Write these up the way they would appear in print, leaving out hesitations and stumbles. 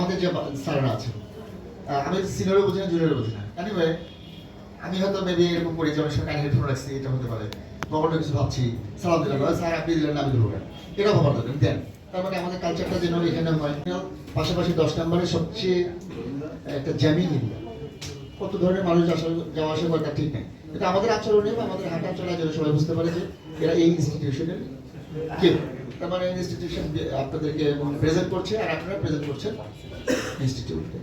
আমাদের যে স্যাররা আছেন, আমি সিনিয়রও বুঝি না, জুনিয়রও বুঝি না। এনিওয়ে আমি হয়তো মেবি এরকম করি যে অনেক সময় কানে হেডফোন রাখছি, এটা হতে পারে, কখনো কিছু ভাবছি, সালাম দিলাম, স্যার আপনি দিলেন না আমি দেবো কেন, এটা ভাবার দরকার দেন। তার মানে আমাদের কালচারটা যেন এখানে হয়। পাশাপাশি 10 নম্বরে সবচেয়ে একটা জ্যামিং এরিয়া, কত ধরনের মানুষ যাওয়া আসা করে তার ঠিক নেই। এটা আমাদের আচরণে বা আমাদের হাঁটা চলায় যেন সবাই বুঝতে পারে যে এরা এই ইনস্টিটিউশনের কেউ। তার মানে ইনস্টিটিউশন আপনাদেরকে প্রেজেন্ট করছে আর আপনারা প্রেজেন্ট করছেন ইনস্টিটিউটকে।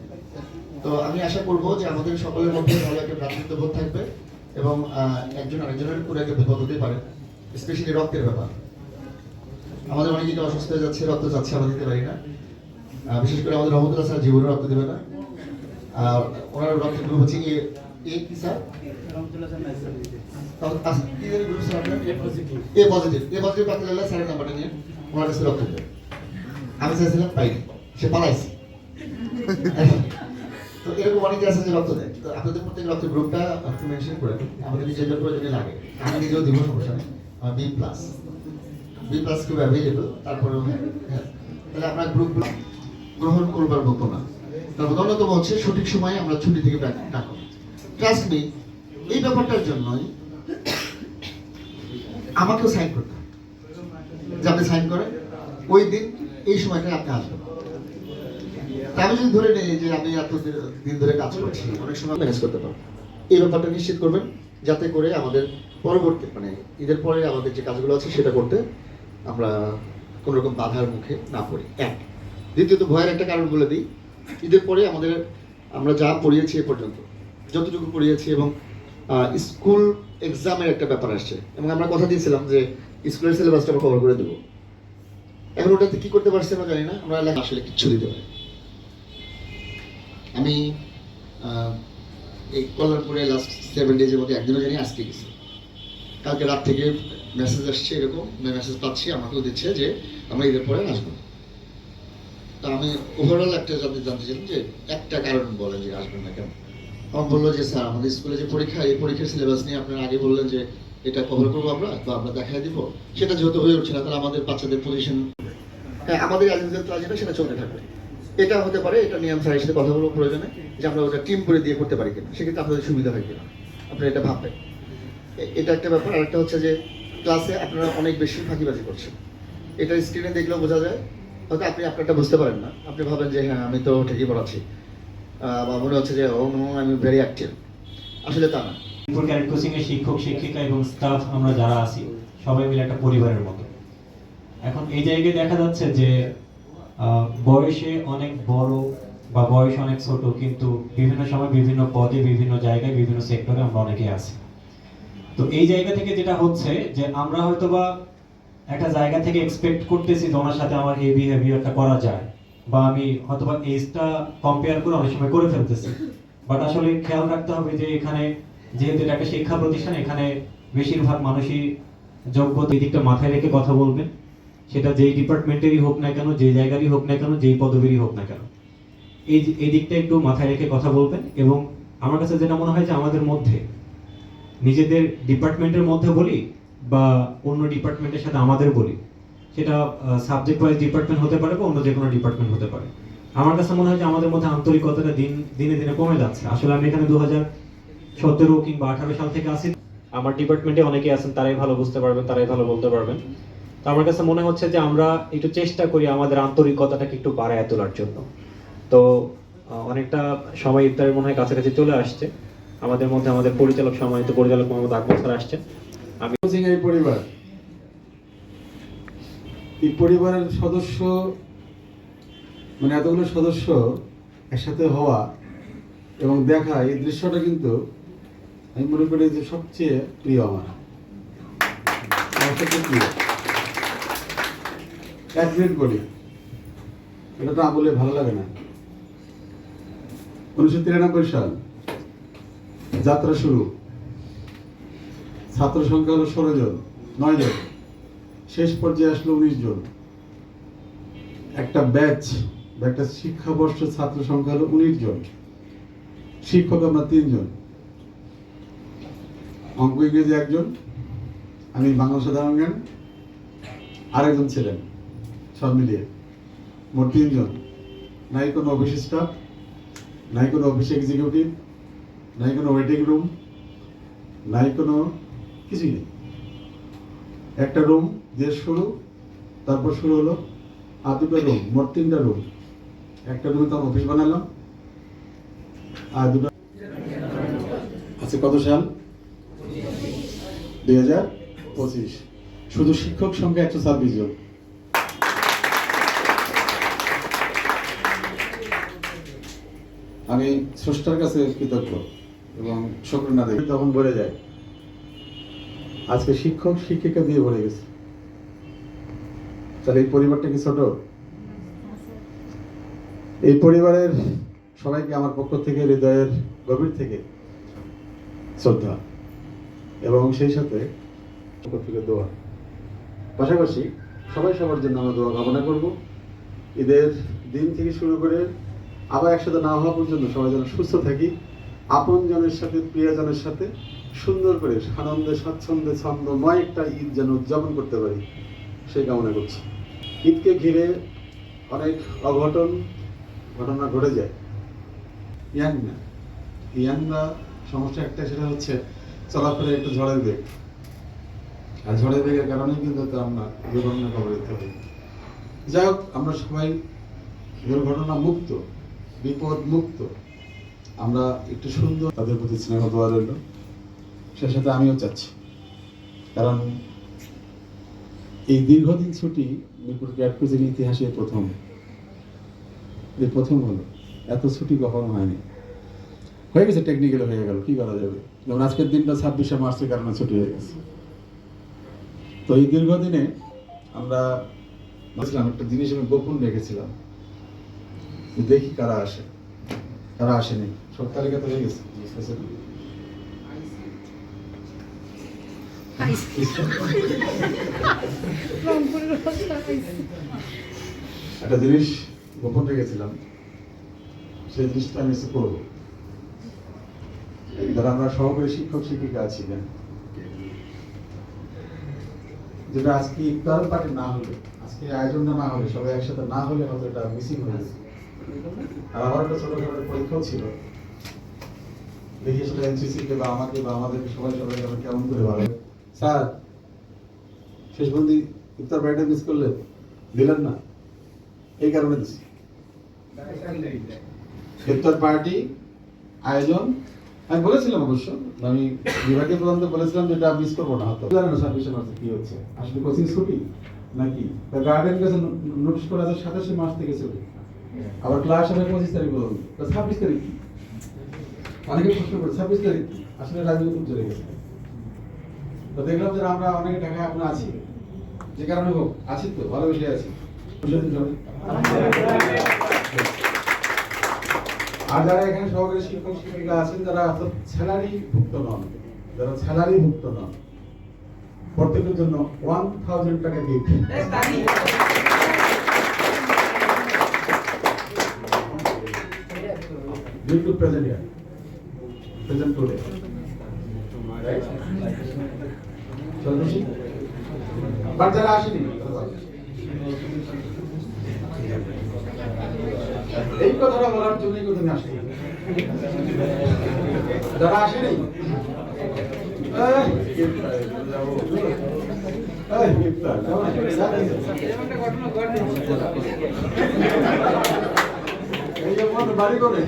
তো আমি আশা করবো যে আমাদের সকলের মধ্যে ভালো একটা ভ্রাতৃত্ববোধ থাকবে এবং একজন আরেকজনের করে একটা বিপদ হতে পারে, স্পেশালি রক্তের ব্যাপার। আমাদের অনেকে অসুস্থ হয়ে যাচ্ছে, রক্ত চাচ্ছে, আমরা দিতে পারি না। বিশেষ করে আমাদের রহমতুল্লাহ স্যার জীবনে রক্ত দেবে না। আর ওনার রক্তের গ্রুপ হচ্ছে এ কি স্যার? এ পজিটিভ পাতলা স্যারের নাম্বারটা নিয়ে ওনার কাছে রক্ত দেবে। আমি চাইছিলাম পাইনি, সে পালাইছে। তো এরকম অনেকে আছে যে রক্ত দেয়। তো আপনাদের প্রত্যেক রক্তের গ্রুপটা একটু মেনশন করে দিন, আমাদের নিজেদের প্রয়োজনে লাগে। আমি নিজেও দিব, সমস্যা নেই। বি প্লাস খুব অ্যাভেলেবল। তারপরেও তাহলে আপনার গ্রুপগুলো গ্রহণ করবার মতো না। তারপর অন্যতম হচ্ছে সঠিক সময়ে আমরা ছুটি থেকে ব্যাক না করি। ট্রাস্ট মি, এই ব্যাপারটার জন্যই আমাকেও সাইন করতে হবে, যে আপনি সাইন করেন ওই দিন এই সময়টায় আপনি আসবেন। আমি যদি ধরে নেই যে আমি এত দিন ধরে কাজ করছি, অনেক সময় ম্যানেজ করতে পারবো। এই ব্যাপারটা নিশ্চিত করবেন যাতে করে আমাদের পরবর্তী মানে ঈদের পরে আমাদের যে কাজগুলো আছে সেটা করতে আমরা কোনো রকম বাধার মুখে না পড়ি। এক, দ্বিতীয়ত ভয়ের একটা কারণ বলে দিই। ঈদের পরে আমরা যা পড়িয়েছি এ পর্যন্ত, যতটুকু পড়িয়েছি, এবং স্কুল এক্সামের একটা ব্যাপার আসছে, এবং আমরা কথা দিয়েছিলাম যে স্কুলের সিলেবাসটা আমরা কভার করে দেবো। এখন ওটাতে কি করতে পারছি আমরা জানি না, আমরা আসলে কিচ্ছু দিতে পারি। আমি এই কল্যাণপুরে লাস্ট 7 ডেজের মধ্যে একদিনও জানি আজকে গেছি। কালকে রাত থেকে মেসেজ আসছে, এরকম মেসেজ পাচ্ছি, আমাকেও দিচ্ছে যে আমরা ঈদের পরে আসবো। তো আমি ওভারঅল একটা জানতে চাইলাম যে একটা কারণ বলেন যে আসবেন না কেন। আমার বললো যে স্যার আমাদের স্কুলে যে পরীক্ষা, এই পরীক্ষার সিলেবাস নিয়ে আপনারা আগে বললেন যে এটা কভার করবো আমরা, তো আমরা দেখাই দিব, সেটা যেহেতু হয়ে উঠছে না, তাহলে আমাদের বাচ্চাদের পজিশন, হ্যাঁ আমাদের যেটা সেটা চলতে থাকবে। এটা হতে পারে, এটা নিয়ে আমি স্যারের সাথে কথা বলবো প্রয়োজনে, যে আমরা ওটা টিম করে দিয়ে করতে পারি কিনা, সেক্ষেত্রে আপনাদের সুবিধা হয় কিনা, আপনারা এটা ভাববেন। এটা একটা ব্যাপার। আর একটা হচ্ছে যে ক্লাসে আপনারা অনেক বেশি ফাঁকিবাজি করছেন, এটা স্ক্রিনে দেখলেও বোঝা যায়। হয়তো আপনি আপনারটা বুঝতে পারেন না, আপনি ভাবেন যে হ্যাঁ আমি তো ঠিকই পড়াচ্ছি, বা মনে হচ্ছে যে ও আমি ভেরি অ্যাক্টিভ, আসলে তা না। ক্যারেট কোচিং এর শিক্ষক শিক্ষিকা এবং স্টাফ আমরা যারা আছি সবাই মিলে একটা পরিবারের মতো। এখন এই জায়গায় দেখা যাচ্ছে যে বয়সে অনেক বড় বা বয়স অনেক ছোট, কিন্তু বিভিন্ন সময় বিভিন্ন পদে, বিভিন্ন জায়গায়, বিভিন্ন সেক্টরে আমরা অনেকেই আছি। তো এই জায়গা থেকে যেটা হচ্ছে যে আমরা হয়তোবা একটা জায়গা থেকে এক্সপেক্ট করতেছি যে ওনার সাথে আমার এই বিহেভিয়ারটা করা যায়, বা আমি হয়তোবা এজটা কম্পেয়ার করে অনেক সময় করে ফেলতেছি। বাট আসলে খেয়াল রাখতে হবে যে এখানে যেহেতু এটা একটা শিক্ষা প্রতিষ্ঠান, এখানে বেশিরভাগ মানুষই যোগ্য। এই দিকটা মাথায় রেখে কথা বলবেন, সেটা যেই ডিপার্টমেন্টেরই হোক না কেন, যেই জায়গারই হোক না কেন, যেই পদবীরই হোক না কেন, এই দিকটা একটু মাথায় রেখে কথা বলবেন। এবং আমার কাছে যেটা মনে হয় যে আমাদের মধ্যে নিজেদের ডিপার্টমেন্টের মধ্যে বলি বা অন্য ডিপার্টমেন্টের সাথে আমাদের বলি, সেটা সাবজেক্ট ওয়াইজ ডিপার্টমেন্ট হতে পারে বা অন্য যে কোনো ডিপার্টমেন্ট হতে পারে। আমার কাছে মনে হয় যে আমাদের মধ্যে আন্তরিকতাটা দিনে দিনে কমে যাচ্ছে। আসলে আমি এখানে 2017 কিংবা 18 সাল থেকে আসি। আমার ডিপার্টমেন্টে অনেকেই আছেন, তারাই ভালো বুঝতে পারবেন, তারাই ভালো বলতে পারবেন। তো আমার কাছে মনে হচ্ছে যে আমরা একটু চেষ্টা করি আমাদের আন্তরিকতাটাকে একটু বাড়ায় তোলার জন্য। তো অনেকটা সময় ইফতারের মনে হয় কাছাকাছি চলে আসছে। আমাদের মধ্যে আমাদের সম্মানিত পরিচালক মোহাম্মদ আকবর স্যার আসছেন। আমি এই পরিবার, এই পরিবারের সদস্য মানে এতগুলো সদস্য একসাথে হওয়া এবং দেখা, এই দৃশ্যটা কিন্তু আমি মনে করি যে সবচেয়ে প্রিয় আমার সবচেয়ে প্রিয়। এক মিনিট বলি, এটা তো বলে ভালো লাগে না। 1993 সাল যাত্রা শুরু, ছাত্র সংখ্যা হলো 16 জন, 9 জন, শেষ পর্যায়ে আসলো 19 জন। একটা ব্যাচ বা একটা শিক্ষাবর্ষ ছাত্র সংখ্যা হলো 19 জন, শিক্ষক আমরা 3 জন, অঙ্ক ইংরেজি 1 জন, আমি বাংলা সাধারণ জ্ঞান আরেকজন ছিলেন, সব মিলিয়ে মোট 3 জন। নাই কোনো অফিস স্টাফ, নাই কোনো অফিস এক্সিকিউটিভ, নাই কোনো ওয়েটিং রুম, নাই কোনো কিছুই নেই। একটা রুম দিয়ে শুরু, তারপর শুরু হলো আর দুটো রুম, মোট 3টা রুম। একটা রুমে তখন অফিস বানালাম আর দুটো। আচ্ছা, কত সাল? 2025। শুধু শিক্ষক সংখ্যা 126 জন। আমি স্রষ্টার কাছে কৃতজ্ঞ এবং শুকরানা দেই। তখন ভরে যায়, আজকে শিক্ষক শিক্ষিকা দিয়ে ভরে গেছে। তাহলে এই পরিবারটা কি ছোট? এই পরিবারের সবাইকে আমার পক্ষ থেকে হৃদয়ের গভীর থেকে শ্রদ্ধা এবং সেই সাথে পক্ষ থেকে দোয়া। পাশাপাশি সবাই সবার জন্য আমরা দোয়া কামনা করব। ঈদের দিন থেকে শুরু করে আবার একসাথে না হওয়া পর্যন্ত সবাই যেন সুস্থ থাকি, আপনজনের সাথে প্রিয়জনের সাথে সুন্দর করে আনন্দে স্বাচ্ছন্দ্যে ছন্দময় একটা ঈদ যেন উদযাপন করতে পারি সেই কামনা করছি। ঈদকে ঘিরে অনেক ঘটনা ঘটে যায়। ইয়াংরা সমস্যা একটা, সেটা হচ্ছে চলাফেরা একটু ঝড়ের বেগ, আর ঝড়ের বেগের কারণেই কিন্তু আমরা দুর্ঘটনা কবলে যেতে পারি। যাই হোক, আমরা সবাই দুর্ঘটনা মুক্ত, বিপদ মুক্ত, আমরা একটু সুন্দর তাদের প্রতি স্নেহ দোয়া রইল। সে সাথে আমিও চাচ্ছি, কারণ এই দীর্ঘদিন ছুটি মিরপুর ক্যাটকুজির ইতিহাসে প্রথম হলো। এত ছুটি কখনো হয়নি। হয়ে গেছে, টেকনিক্যাল হয়ে গেল, কি করা যাবে। যেমন আজকের দিনটা 26শে মার্চের কারণে ছুটি হয়ে গেছে। তো এই দীর্ঘদিনে আমরা একটা জিনিস আমি গোপন রেখেছিলাম, দেখি কারা আসে কারা আসেনি। সব তালিকা তো হয়ে গেছে। একটা জিনিস গোপন রেখেছিলাম, সেই জিনিসটা আমি এসে করবো। যারা আমরা সহকারী শিক্ষক শিক্ষিকা আছি, যেটা আজকে ইফতার পার্টি না হলে, আজকে আয়োজনটা না হলে, সবাই একসাথে না হলে হয়তো এটা মিসিং হয়ে যেত। আর আমার একটা ছোটখাটো পরীক্ষাও ছিল, দেখি আসলে এনসিসি কে বা আমাকে বা আমাদেরকে সবাই কেমন করে ভালো। স্যার, শেষ বন্দি ইফতার পার্টিটা মিস করলেন, দিলেন না, এই কারণে দিচ্ছি। ইফতার পার্টি আয়োজন আমি বলেছিলাম, অবশ্য আমি বিভাগীয় প্রধানকে বলেছিলাম যেটা মিস করবো না। হয়তো জানেন না 26শে মার্চে কি হচ্ছে, আসলে কোচিং ছুটি নাকি গার্ডেন কাছে নোটিশ করা আছে 27শে মার্চ থেকে ছুটি, আবার ক্লাস হবে 25 তারিখ পর্যন্ত। 26 তারিখ কি? অনেকে প্রশ্ন করে 26 তারিখ আসলে রাজনীতি চলে গেছে। তো দেখলাম যে আমরা অনেকে ঢাকায় এখন আছি, যে কারণে হোক আছি, তো ভালো বিষয় আছি। আর যারা এখানে সহকারী শিক্ষক শিক্ষিকা আছেন, যারা স্যালারি ভুক্ত নন, প্রত্যেকের জন্য 1000 টাকা gift. present today. Right? But যারা আসেনি, এই কথাটা বলার জন্যই কিন্তু আমি আসি। যারা আসেনি, বাড়ি করে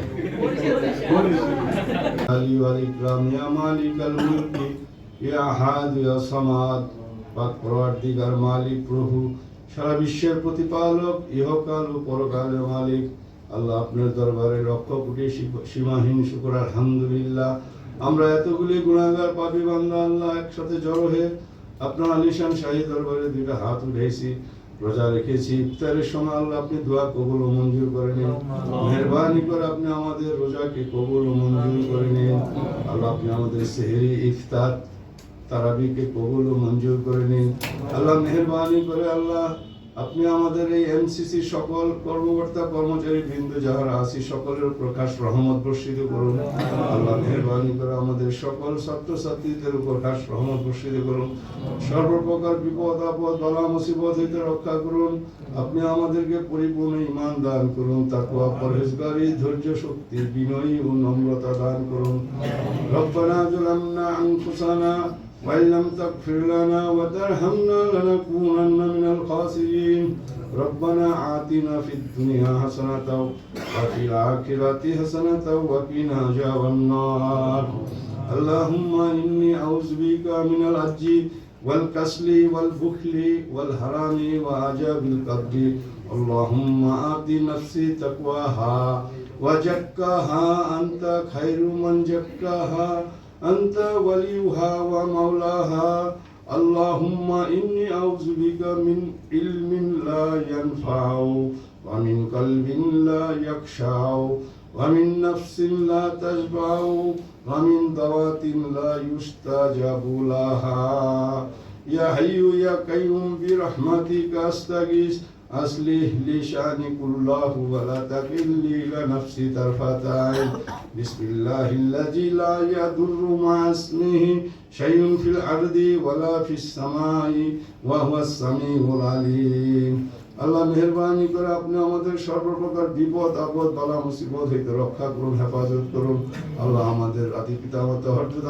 আলী ওয়ালিকরাম ইয়া মালিকাল মুলকি ইয়া আহাদ ইয়া সামাদ। পাক পরওয়ারদিগার মালিক প্রভু, সারা বিশ্বের প্রতিপালক, ইহকাল ও পরকালের মালিক আল্লাহ, আপনার দরবারে লক্ষ কোটি সীমাহীন শুকর আলহামদুলিল্লাহ। আমরা এতগুলি গুনাহগার পাপী বান্দা আল্লাহ একসাথে জড়ো হয়ে আপনার আলিশান শাহী দরবারে দুইটা হাত উঠেছি, রোজা রেখেছি। ইফতারের সময় আল্লাহ আপনি দোয়া কবুল ও মঞ্জুর করে নিন। মেহেরবানি করে আপনি আমাদের রোজাকে কবুল ও মঞ্জুর করে নিন। আল্লাহ আপনি আমাদের সেহরি, ইফতার, তারাবিকে কবুল ও মঞ্জুর করে নিন। আল্লাহ মেহেরবানি করে আল্লাহ আপনি আমাদের এই এমসিসি সকল কর্মকর্তা কর্মচারী বৃন্দ যাহারা আছি সকলের প্রকাশ রহমত বর্ষিত করুন। আল্লাহ মেহেরবানি করে আমাদের সকল ছাত্রছাত্রীদের উপর খাস রহমত বর্ষিত করুন। সর্বপ্রকার বিপদ আপদ বালা মুসিবত হইতে রক্ষা করুন। আপনি আমাদেরকে পরিপূর্ণ ঈমান দান করুন, তাকওয়া পরহেজগারি ধৈর্য শক্তি বিনয়ী ও নম্রতা দান করুন। রব্বানা যালামনা আনফুসানা وإن لم تغفر لنا وترحمنا لنكونن من الخاسرين ربنا آتنا في الدنيا حسنة وفي الآخرة حسنة وقنا عذاب النار اللهم إني أعوذ بك من العجز والكسل والبخل والحرام وعجاب القلب اللهم آت نفسي تقواها وزكها أنت خير من زكاها أنت وليها ومولاها اللهم إني أعوذ بك من علم لا ينفع ومن قلب لا يخشع ومن نفس لا تشبع ومن دعوة لا يستجاب لها يا حي يا قيوم برحمتك أستغيث أصلح لي شأني كله ولا تكلني إلى نفسي طرفة عين بسم الله الذي لا يضر مع اسمه شيء في الأرض ولا في السماء وهو السميع العليم আল্লাহ মেহেরবানি করে আপনি আমাদের সর্বপ্রকার বিপদ আপদ বালা মুসিবত হইতে রক্ষা করুন, হেফাজত করুন। আল্লাহ আমাদের আদি পিতা মাতা হযরত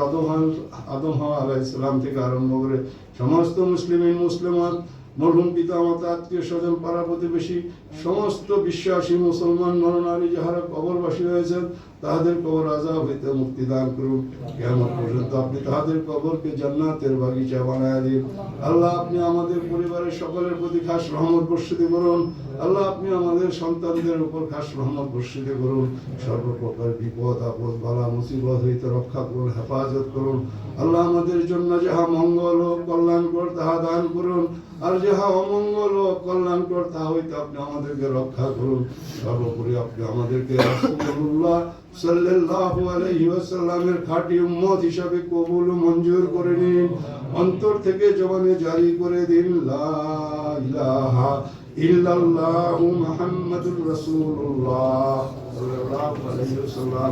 আদম হাওয়া আলাইহিস সালাম থেকে আরম্ভ করে সমস্ত মুসলিমান মরহুম পিতা মাতা আত্মীয় স্বজন পাড়া প্রতিবেশী সমস্ত বিশ্বাসী মুসলমান নরনারী যাহারা কবরবাসী হয়েছেন তাহাদের কবর আযাব হইতে মুক্তি দান করুন। কিয়ামত পর্যন্ত আপনি তাহাদের কবরকে জান্নাতের বাগিচা বানায় দিন। আল্লাহ আপনি আমাদের পরিবারের সকলের প্রতি খাস রহমত বর্ষিত করুন। আল্লাহ আপনি আমাদের সন্তানদের উপর খাস রহমত বর্ষিত করুন। সর্বপ্রকার বিপদ আপদ বালা মুসিবত হইতে রক্ষা করুন, হেফাজত করুন। আল্লাহ আমাদের জন্য যাহা মঙ্গল ও কল্যাণকর তাহা দান করুন, আর যাহা অমঙ্গল ও কল্যাণকর তাহা হইতে আপনি আমাদেরকে রক্ষা করুন। সর্বোপরি আপনি আমাদেরকে রাসূলুল্লাহ সাল্লাল্লাহু আলাইহি ওয়াসাল্লামের খাঁটি উম্মত হিসাবে কবুল ও মঞ্জুর করে নিন। অন্তর থেকে জবানে জারি করে দিন লা ইলাহা ইল্লাল্লাহু মুহাম্মাদুর রাসূলুল্লাহ সাল্লাল্লাহু আলাইহি ওয়াসাল্লাম।